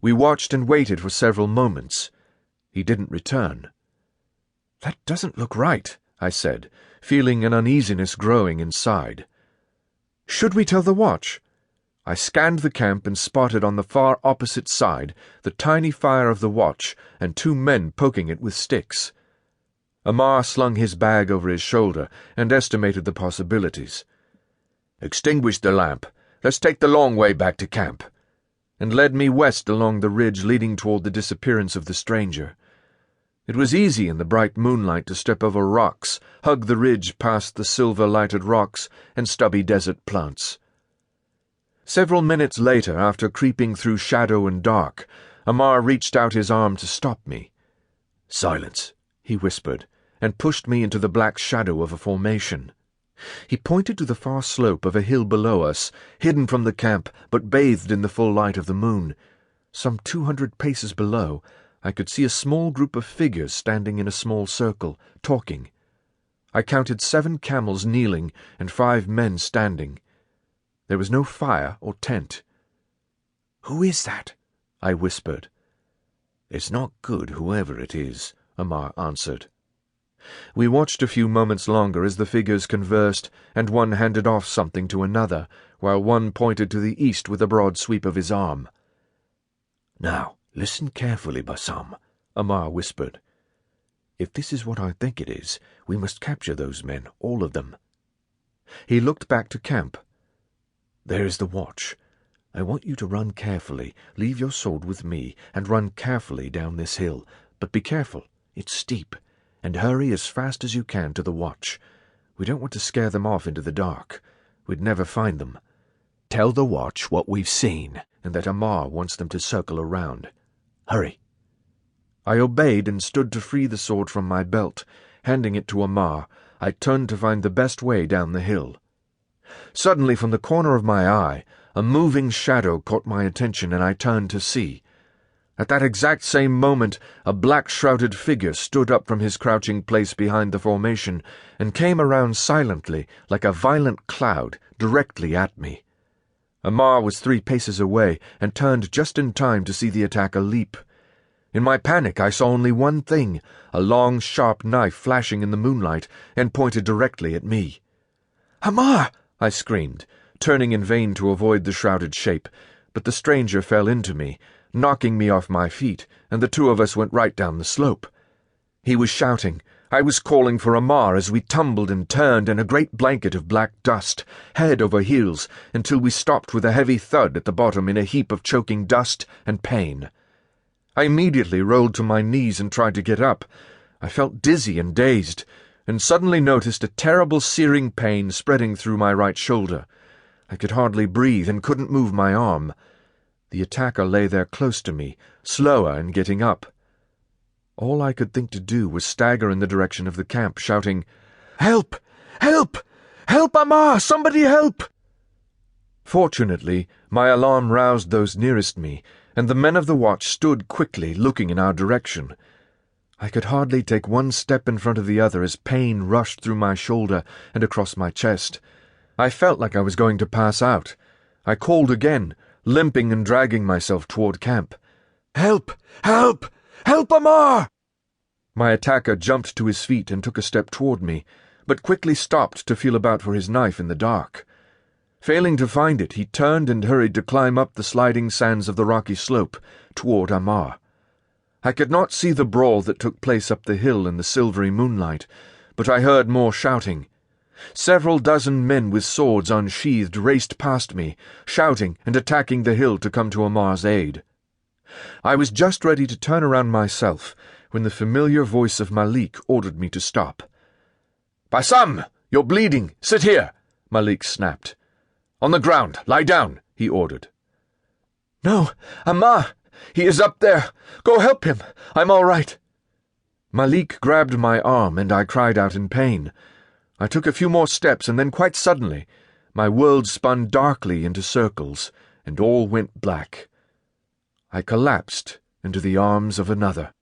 We watched and waited for several moments. He didn't return. "That doesn't look right," I said, feeling an uneasiness growing inside. "Should we tell the watch?" I scanned the camp and spotted on the far opposite side the tiny fire of the watch and 2 men poking it with sticks. Ammar slung his bag over his shoulder and estimated the possibilities. "Extinguish the lamp. Let's take the long way back to camp," and led me west along the ridge leading toward the disappearance of the stranger. It was easy in the bright moonlight to step over rocks, hug the ridge past the silver-lighted rocks and stubby desert plants. Several minutes later, after creeping through shadow and dark, Ammar reached out his arm to stop me. "Silence," he whispered, and pushed me into the black shadow of a formation. He pointed to the far slope of a hill below us, hidden from the camp but bathed in the full light of the moon. Some 200 paces below, I could see a small group of figures standing in a small circle, talking. I counted 7 camels kneeling and 5 men standing. There was no fire or tent. "Who is that?" I whispered. "It's not good, whoever it is," Ammar answered. We watched a few moments longer as the figures conversed, and one handed off something to another, while one pointed to the east with a broad sweep of his arm. "Now, listen carefully, Bassam," Ammar whispered. "If this is what I think it is, we must capture those men, all of them." He looked back to camp. "There's the watch. I want you to run carefully, leave your sword with me, and run carefully down this hill, but be careful, it's steep, and hurry as fast as you can to the watch. We don't want to scare them off into the dark. We'd never find them. Tell the watch what we've seen, and that Ammar wants them to circle around. Hurry." I obeyed and stood to free the sword from my belt. Handing it to Ammar, I turned to find the best way down the hill. Suddenly, from the corner of my eye, a moving shadow caught my attention, and I turned to see. At that exact same moment, a black-shrouded figure stood up from his crouching place behind the formation and came around silently, like a violent cloud, directly at me. Ammar was 3 paces away and turned just in time to see the attacker leap. In my panic, I saw only one thing, a long, sharp knife flashing in the moonlight and pointed directly at me. "Ammar!" I screamed, turning in vain to avoid the shrouded shape, but the stranger fell into me, knocking me off my feet, and the 2 of us went right down the slope. He was shouting. I was calling for Ammar as we tumbled and turned in a great blanket of black dust, head over heels, until we stopped with a heavy thud at the bottom in a heap of choking dust and pain. I immediately rolled to my knees and tried to get up. I felt dizzy and dazed, and suddenly noticed a terrible searing pain spreading through my right shoulder. I could hardly breathe and couldn't move my arm. The attacker lay there close to me, slower in getting up. All I could think to do was stagger in the direction of the camp, shouting, "Help! Help! Help, Ammar! Somebody help!" Fortunately, my alarm roused those nearest me, and the men of the watch stood quickly, looking in our direction. I could hardly take one step in front of the other as pain rushed through my shoulder and across my chest. I felt like I was going to pass out. I called again, limping and dragging myself toward camp. "Help! Help! Help, Ammar!" My attacker jumped to his feet and took a step toward me, but quickly stopped to feel about for his knife in the dark. Failing to find it, he turned and hurried to climb up the sliding sands of the rocky slope toward Ammar. I could not see the brawl that took place up the hill in the silvery moonlight, but I heard more shouting. Several dozen men with swords unsheathed raced past me, shouting and attacking the hill to come to Ammar's aid. I was just ready to turn around myself when the familiar voice of Malik ordered me to stop. "Bassam, you're bleeding. Sit here," Malik snapped. "On the ground, lie down," he ordered. "No, Ammar! He is up there. Go help him. I'm all right." Malik grabbed my arm, and I cried out in pain. I took a few more steps, and then quite suddenly, my world spun darkly into circles, and all went black. I collapsed into the arms of another.